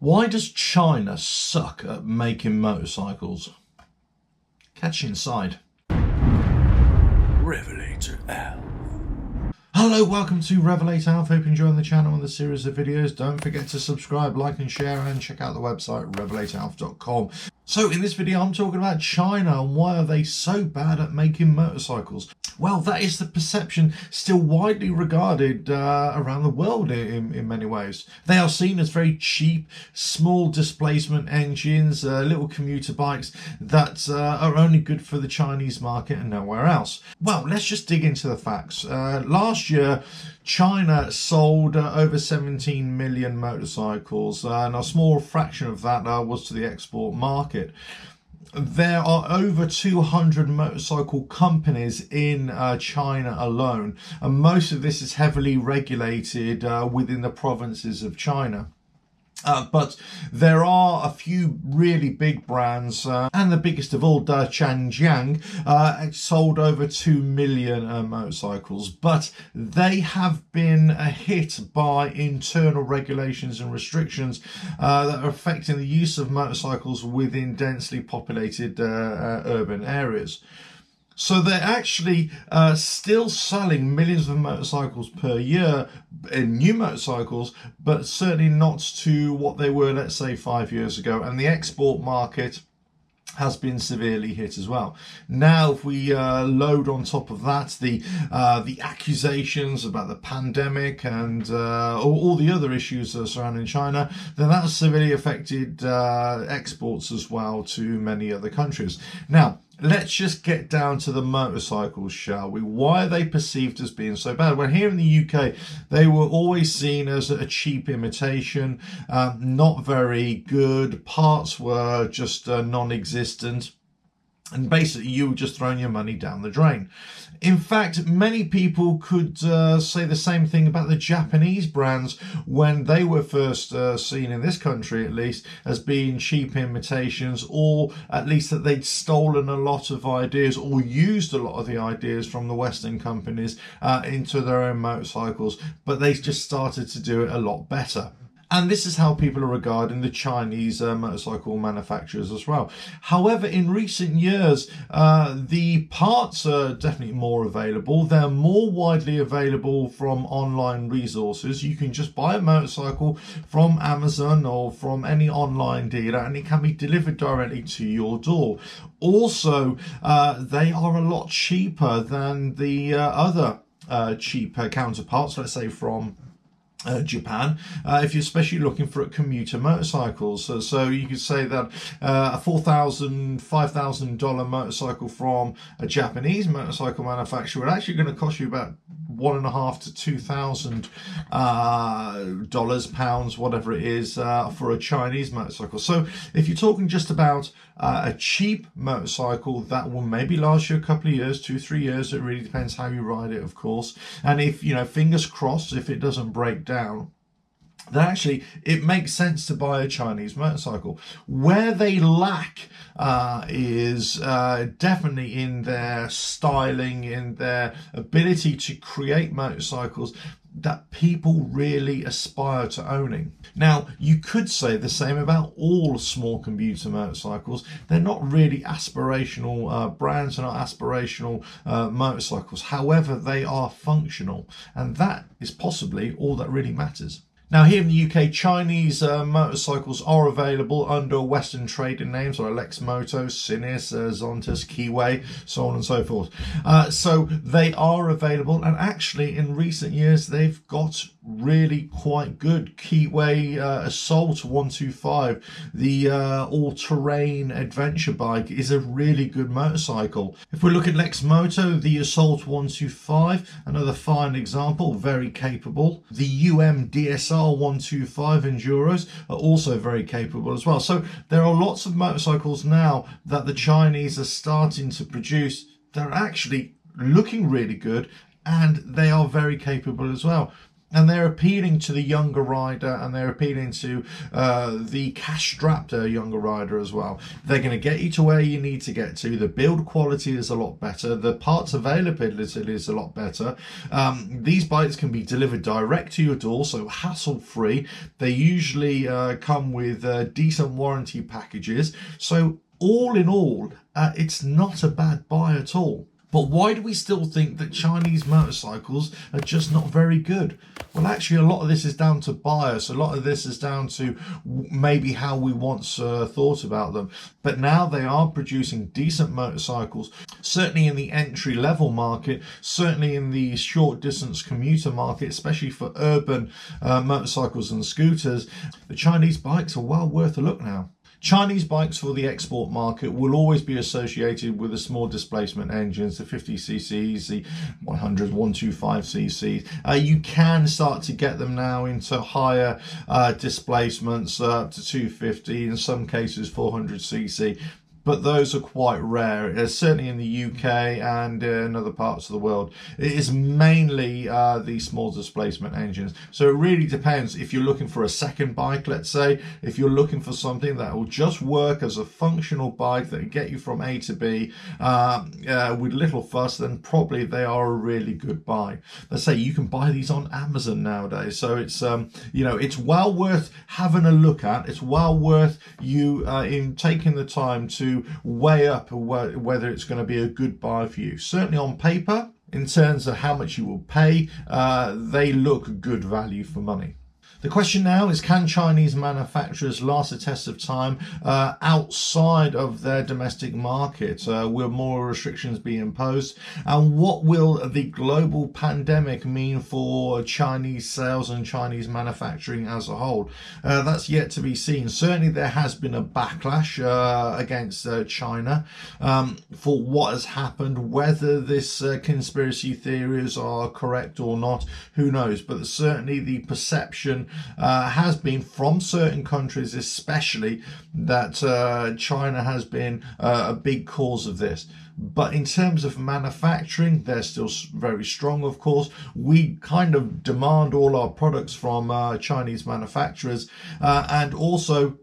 Why does China suck at making motorcycles? Catch you inside. RevelatorAlf. Hello, welcome to RevelatorAlf. Hope you're enjoying the channel and the series of videos. Don't forget to subscribe, like and share, and check out the website RevelatorAlf.com. So in this video I'm talking about China and why are they so bad at making motorcycles. Well, that is the perception still widely regarded around the world in many ways. They are seen as very cheap, small displacement engines, little commuter bikes that are only good for the Chinese market and nowhere else. Well, let's just dig into the facts. Last year, China sold over 17 million motorcycles, and a small fraction of that was to the export market. There are over 200 motorcycle companies in China alone, and most of this is heavily regulated within the provinces of China. But there are a few really big brands, and the biggest of all, Chanjiang, sold over 2 million motorcycles. But they have been hit by internal regulations and restrictions that are affecting the use of motorcycles within densely populated urban areas. So they're actually still selling millions of motorcycles per year, new motorcycles, but certainly not to what they were, let's say, 5 years ago. And the export market has been severely hit as well. Now, if we load on top of that the accusations about the pandemic and all the other issues surrounding China, then that's severely affected exports as well to many other countries. Now, let's just get down to the motorcycles, shall we? Why are they perceived as being so bad? Well, here in the UK, they were always seen as a cheap imitation, not very good. Parts were just non-existent. And basically, you were just throwing your money down the drain. In fact, many people could say the same thing about the Japanese brands when they were first seen in this country, at least, as being cheap imitations, or at least that they'd stolen a lot of ideas or used a lot of the ideas from the Western companies into their own motorcycles, but they just started to do it a lot better. And this is how people are regarding the Chinese motorcycle manufacturers as well. However, in recent years, the parts are definitely more available. They're more widely available from online resources. You can just buy a motorcycle from Amazon or from any online dealer, and it can be delivered directly to your door. Also, they are a lot cheaper than the other cheaper counterparts, let's say from Japan, if you're especially looking for commuter motorcycles. So you could say that a $4,000, $5,000 motorcycle from a Japanese motorcycle manufacturer is actually going to cost you about $1,500 to $2,000, pounds, whatever it is, for a Chinese motorcycle. So if you're talking just about a cheap motorcycle that will maybe last you a couple of years, 2-3 years, it really depends how you ride it, of course. And if, you know, fingers crossed, if it doesn't break down, then actually it makes sense to buy a Chinese motorcycle. Where they lack is definitely in their styling, in their ability to create motorcycles that people really aspire to owning. Now, you could say the same about all small commuter motorcycles. They're not really aspirational brands, they're not aspirational motorcycles. However, they are functional, and that is possibly all that really matters. Now, here in the UK, Chinese motorcycles are available under Western trading names like Lexmoto, Sinis, Zontas, Kiway, so on and so forth. So they are available, and actually in recent years they've got really quite good. Kiway Assault 125, the all-terrain adventure bike, is a really good motorcycle. If we look at Lexmoto, the Assault 125, another fine example, very capable. The DSR 125 Enduros are also very capable as well. So there are lots of motorcycles now that the Chinese are starting to produce that are actually looking really good, and they are very capable as well. And they're appealing to the younger rider, and they're appealing to the cash-strapped younger rider as well. They're going to get you to where you need to get to. The build quality is a lot better. The parts availability is a lot better. These bikes can be delivered direct to your door, so hassle-free. They usually come with decent warranty packages. So all in all, it's not a bad buy at all. But why do we still think that Chinese motorcycles are just not very good? Well, actually, a lot of this is down to bias. A lot of this is down to maybe how we once thought about them. But now they are producing decent motorcycles, certainly in the entry-level market, certainly in the short-distance commuter market, especially for urban motorcycles and scooters. The Chinese bikes are well worth a look now. Chinese bikes for the export market will always be associated with the small displacement engines, the 50cc's, the 100, 125cc's. You can start to get them now into higher displacements, up to 250, in some cases 400cc. But those are quite rare, certainly in the UK and in other parts of the world. It is mainly the small displacement engines. So it really depends. If you're looking for a second bike, let's say, if you're looking for something that will just work as a functional bike that will get you from A to B with little fuss, then probably they are a really good buy. Let's say you can buy these on Amazon nowadays. So it's, it's well worth having a look at. It's well worth you in taking the time to weigh up whether it's going to be a good buy for you. Certainly on paper, in terms of how much you will pay, they look good value for money. The question now is, can Chinese manufacturers last the test of time outside of their domestic market? Will more restrictions be imposed? And what will the global pandemic mean for Chinese sales and Chinese manufacturing as a whole? That's yet to be seen. Certainly there has been a backlash against China for what has happened. Whether this conspiracy theories are correct or not, who knows? But certainly the perception has been from certain countries especially that China has been a big cause of this. But in terms of manufacturing, they're still very strong, of course. We kind of demand all our products from Chinese manufacturers, and also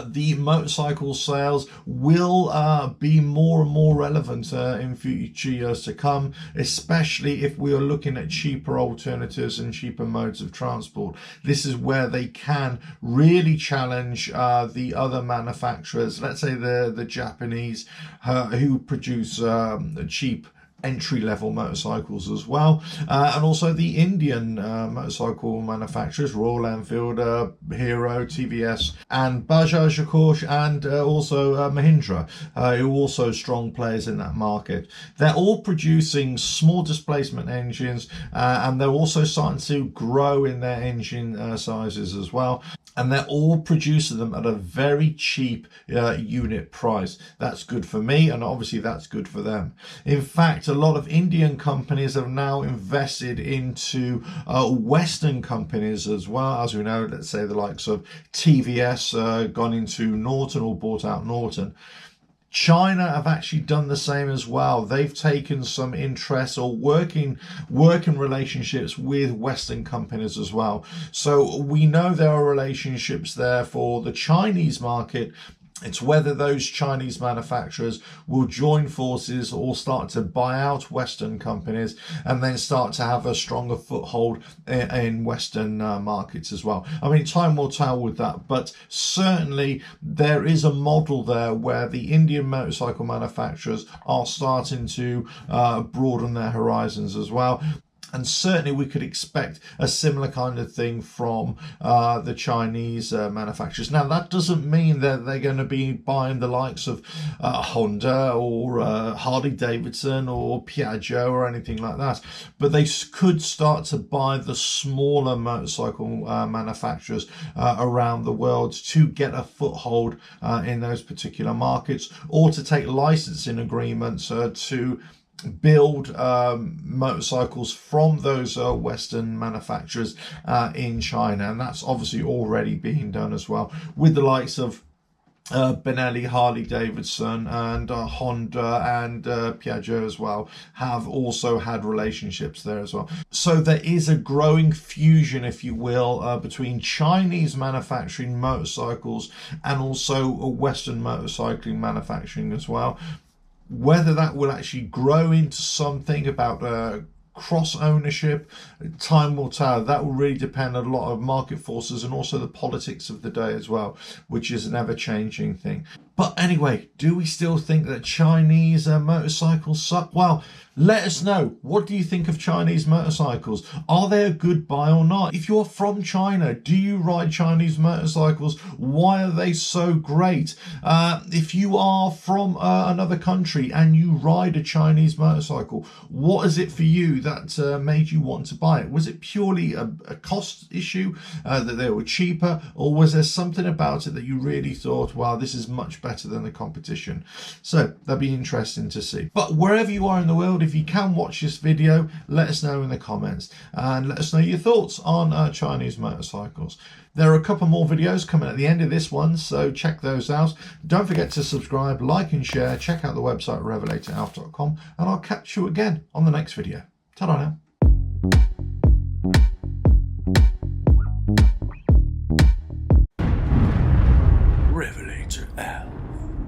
the motorcycle sales will be more and more relevant in future years to come, especially if we are looking at cheaper alternatives and cheaper modes of transport. This is where they can really challenge the other manufacturers, let's say the Japanese, who produce cheap entry-level motorcycles as well, and also the Indian motorcycle manufacturers, Royal Enfield, Hero, TVS, and Bajaj, of course, and also Mahindra, who are also strong players in that market. They're all producing small displacement engines, and they're also starting to grow in their engine sizes as well. And they're all producing them at a very cheap unit price. That's good for me, and obviously that's good for them. In fact, a lot of Indian companies have now invested into Western companies as well. As we know, let's say the likes of TVS gone into Norton or bought out Norton. China have actually done the same as well. They've taken some interest or working relationships with Western companies as well. So we know there are relationships there for the Chinese market. It's whether those Chinese manufacturers will join forces or start to buy out Western companies and then start to have a stronger foothold in Western markets as well. I mean, time will tell with that, but certainly there is a model there where the Indian motorcycle manufacturers are starting to broaden their horizons as well. And certainly we could expect a similar kind of thing from the Chinese manufacturers. Now, that doesn't mean that they're going to be buying the likes of Honda or Harley-Davidson or Piaggio or anything like that. But they could start to buy the smaller motorcycle manufacturers around the world to get a foothold in those particular markets, or to take licensing agreements to build motorcycles from those Western manufacturers in China. And that's obviously already being done as well with the likes of Benelli, Harley Davidson, and Honda and Piaggio as well have also had relationships there as well. So there is a growing fusion, if you will, between Chinese manufacturing motorcycles and also Western motorcycling manufacturing as well. Whether that will actually grow into something about cross ownership, time will tell. That will really depend on a lot of market forces and also the politics of the day as well, which is an ever-changing thing. But anyway, do we still think that Chinese motorcycles suck? Well, let us know. What do you think of Chinese motorcycles? Are they a good buy or not? If you're from China, do you ride Chinese motorcycles? Why are they so great? If you are from another country and you ride a Chinese motorcycle, what is it for you that made you want to buy it? Was it purely a cost issue, that they were cheaper, or was there something about it that you really thought, wow, this is much better than the competition? So that'd be interesting to see. But wherever you are in the world, if you can watch this video, let us know in the comments and let us know your thoughts on Chinese motorcycles. There are a couple more videos coming at the end of this one, so check those out. Don't forget to subscribe, like and share. Check out the website RevelatorAlf.com, and I'll catch you again on the next video. Ta-da now. RevelatorAlf.